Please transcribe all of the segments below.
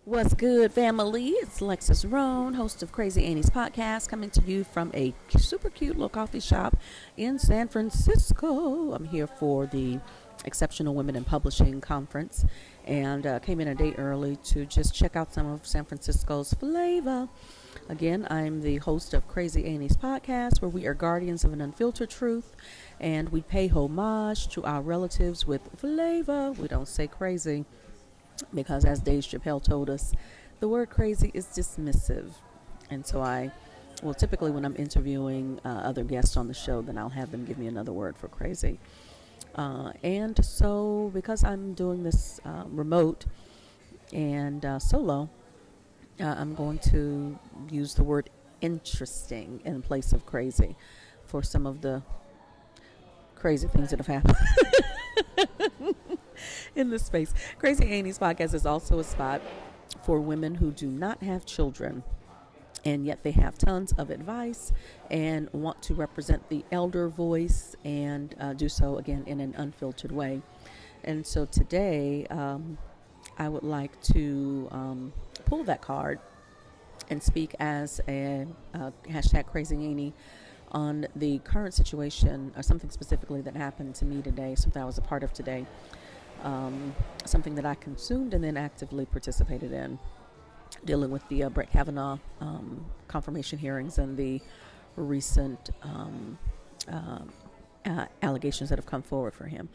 What's good, family? It's Alexus Rhone, host of Crazy Aunties podcast, coming to you from a super cute little coffee shop in San Francisco. I'm here for the Exceptional Women in Publishing Conference and came in a day early to just check out some of San Francisco's flavor. Again, I'm the host of Crazy Aunties podcast, where we are guardians of an unfiltered truth and we pay homage to our relatives with flavor. We don't say crazy, because as Dave Chappelle told us, the word crazy is dismissive. And so typically when I'm interviewing other guests on the show, then I'll have them give me another word for crazy. And so because I'm doing this remote and solo, I'm going to use the word interesting in place of crazy for some of the crazy things that have happened in this space. Crazy Aunties podcast is also a spot for women who do not have children, and yet they have tons of advice and want to represent the elder voice and do so, again, in an unfiltered way. And so today, I would like to pull that card and speak as a hashtag Crazy Auntie on the current situation, or something specifically that happened to me today, something I was a part of today. Something that I consumed and then actively participated in, dealing with the Brett Kavanaugh confirmation hearings and the recent allegations that have come forward for him.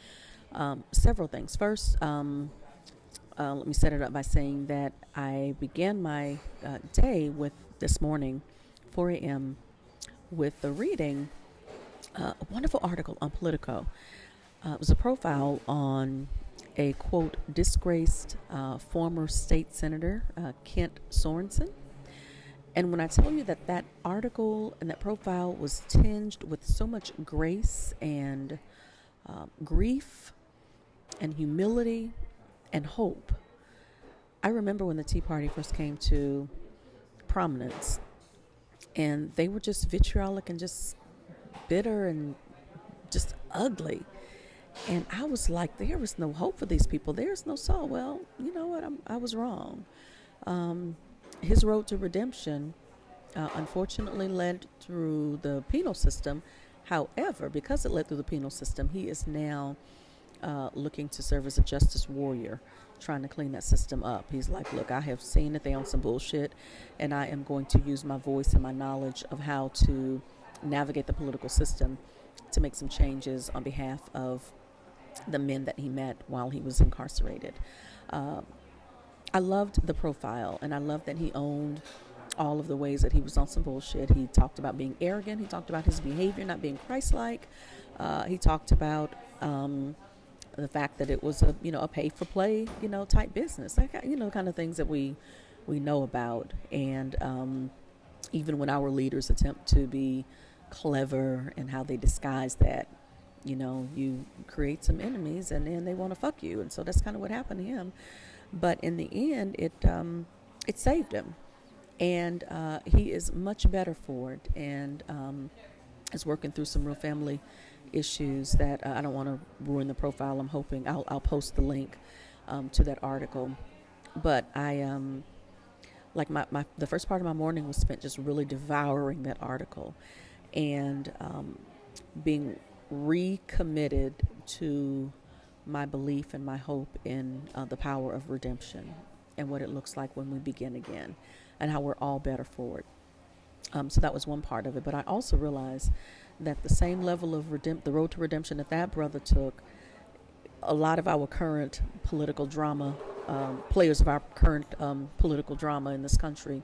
Several things. First, let me set it up by saying that I began my day with this morning, 4 a.m., with the reading a wonderful article on Politico. It was a profile on a, quote, disgraced former state senator, Kent Sorensen. And when I tell you that that article and that profile was tinged with so much grace and grief and humility and hope, I remember when the Tea Party first came to prominence, and they were just vitriolic and just bitter and just ugly. And I was like, there was no hope for these people. There's no soul. Well, you know what? I was wrong. His road to redemption, unfortunately, led through the penal system. However, because it led through the penal system, he is now looking to serve as a justice warrior, trying to clean that system up. He's like, look, I have seen that they own some bullshit, and I am going to use my voice and my knowledge of how to navigate the political system to make some changes on behalf of the men that he met while he was incarcerated. I loved the profile, and I loved that he owned all of the ways that he was on some bullshit. He talked about being arrogant. He talked about his behavior not being Christ-like. He talked about the fact that it was a pay-for-play, type business, like, kind of things that we know about. And even when our leaders attempt to be clever and how they disguise that, you create some enemies and then they want to fuck you. And so that's kind of what happened to him. But in the end, it saved him. And he is much better for it, and is working through some real family issues that I don't want to ruin the profile. I'm hoping I'll post the link to that article. But I the first part of my morning was spent just really devouring that article and being recommitted to my belief and my hope in the power of redemption and what it looks like when we begin again, and how we're all better for it. So that was one part of it. But I also realized that the same level of the road to redemption that brother took, a lot of our current political drama, players of our current political drama in this country,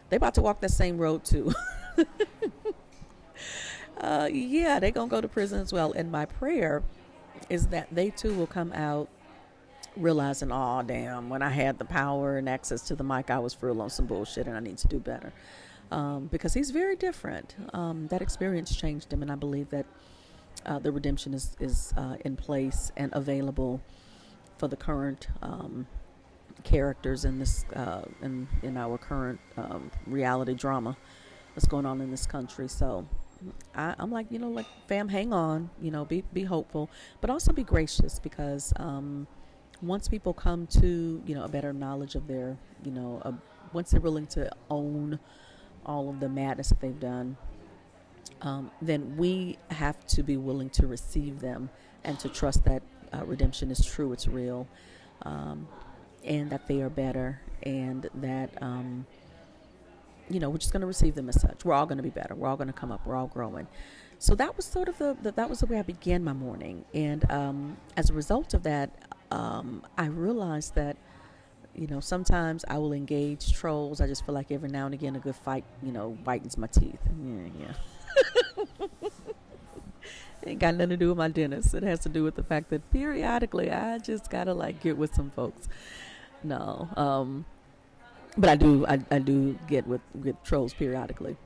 they about to walk that same road too. Yeah, they're going to go to prison as well. And my prayer is that they too will come out realizing, oh, damn, when I had the power and access to the mic, I was for real on some bullshit and I need to do better. Because he's very different. That experience changed him, and I believe that the redemption is in place and available for the current characters in this in our current reality drama that's going on in this country. So I'm like, fam, hang on, be hopeful, but also be gracious, because once people come to, a better knowledge of their, once they're willing to own all of the madness that they've done, then we have to be willing to receive them and to trust that redemption is true, it's real, and that they are better, and that, we're just going to receive them as such. We're all going to be better. We're all going to come up. We're all growing. So that was sort of that was the way I began my morning. And as a result of that, I realized that, sometimes I will engage trolls. I just feel like every now and again a good fight, whitens my teeth. Yeah. It ain't got nothing to do with my dentist. It has to do with the fact that periodically I just gotta get with some folks. No, but I do get with trolls periodically.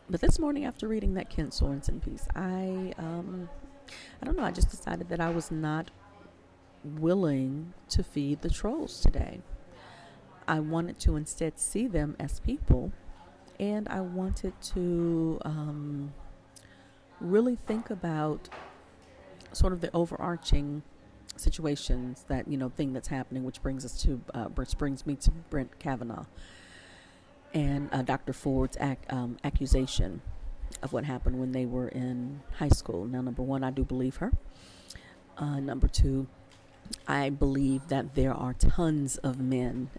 But this morning, after reading that Kent Sorensen piece, I don't know. I just decided that I was not willing to feed the trolls today. I wanted to instead see them as people, and I wanted to really think about sort of the overarching situations that thing that's happening, which brings me to Brent Kavanaugh and Dr. Ford's accusation of what happened when they were in high school. Now, number one, I do believe her. Number two, I believe that there are tons of men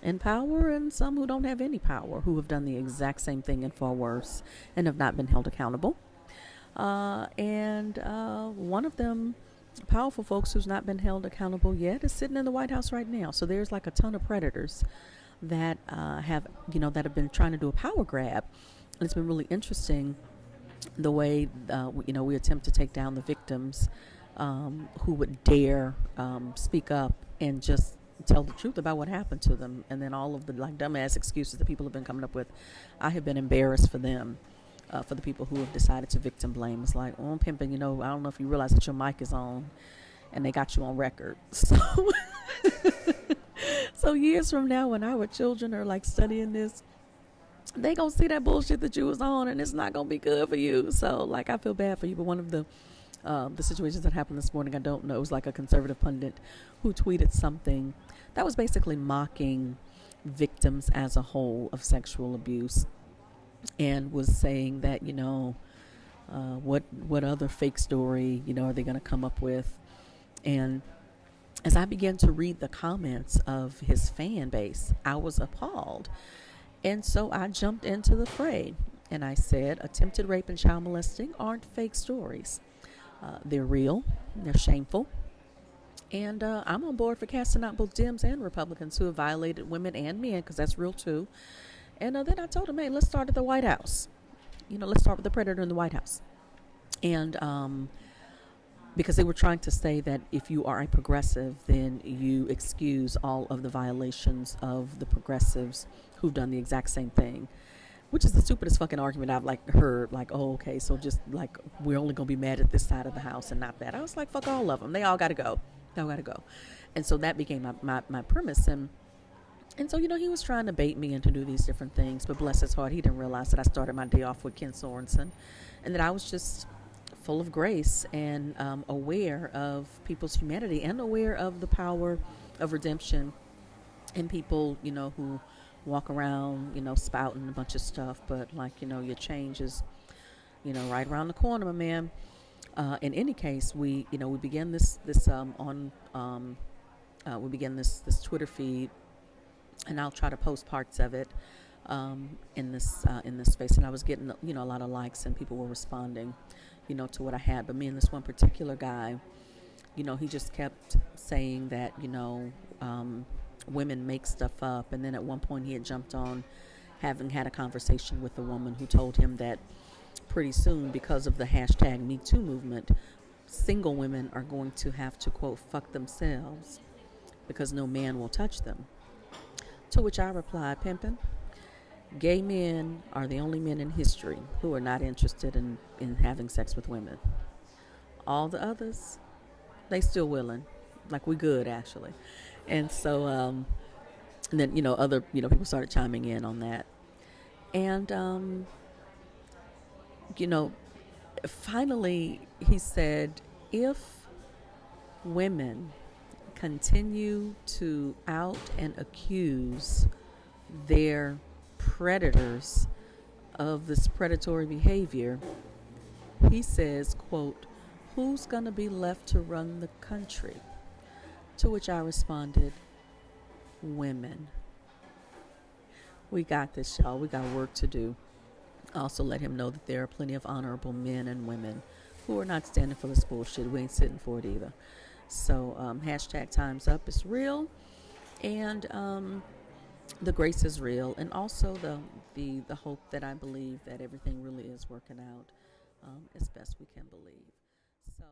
in power and some who don't have any power who have done the exact same thing and far worse and have not been held accountable. And one of them, powerful folks who's not been held accountable yet, is sitting in the White House right now. So there's a ton of predators that have been trying to do a power grab. And it's been really interesting the way we attempt to take down the victims who would dare speak up and just tell the truth about what happened to them. And then all of the dumbass excuses that people have been coming up with, I have been embarrassed for them. For the people who have decided to victim blame. It's like, oh, pimping, I don't know if you realize that your mic is on and they got you on record. So years from now, when our children are studying this, they gonna see that bullshit that you was on, and it's not gonna be good for you. So I feel bad for you. But one of the situations that happened this morning, I don't know, it was a conservative pundit who tweeted something that was basically mocking victims as a whole of sexual abuse, and was saying that what other fake story are they going to come up with. And as I began to read the comments of his fan base, I was appalled. And so I jumped into the fray and I said, attempted rape and child molesting aren't fake stories. They're real, they're shameful, and I'm on board for casting out both Dems and Republicans who have violated women and men, because that's real too. And then I told him, hey, let's start at the White House. Let's start with the predator in the White House. And because they were trying to say that if you are a progressive, then you excuse all of the violations of the progressives who've done the exact same thing, which is the stupidest fucking argument I've heard. Oh, okay, so just we're only going to be mad at this side of the house and not that. I was like, fuck all of them. They all got to go. They all got to go. And so that became my premise. And so, he was trying to bait me into do these different things, but bless his heart, he didn't realize that I started my day off with Ken Sorensen, and that I was just full of grace and aware of people's humanity and aware of the power of redemption in people, who walk around, spouting a bunch of stuff, but your change is, right around the corner, my man. In any case, we began this Twitter feed. And I'll try to post parts of it in this space. And I was getting a lot of likes, and people were responding, to what I had. But me and this one particular guy, he just kept saying that women make stuff up. And then at one point he had jumped on, having had a conversation with a woman who told him that pretty soon, because of the hashtag Me Too movement, single women are going to have to, quote, fuck themselves because no man will touch them. To which I replied, pimpin', gay men are the only men in history who are not interested in having sex with women. All the others, they still willing. We good, actually. And so, and then, other, people started chiming in on that. And, finally he said, if women continue to out and accuse their predators of this predatory behavior, he says, quote, "Who's going to be left to run the country?" To which I responded, "Women. We got this, y'all. We got work to do." Also let him know that there are plenty of honorable men and women who are not standing for this bullshit. We ain't sitting for it either. So hashtag time's up is real, and the grace is real, and also the hope that I believe that everything really is working out as best we can believe. So.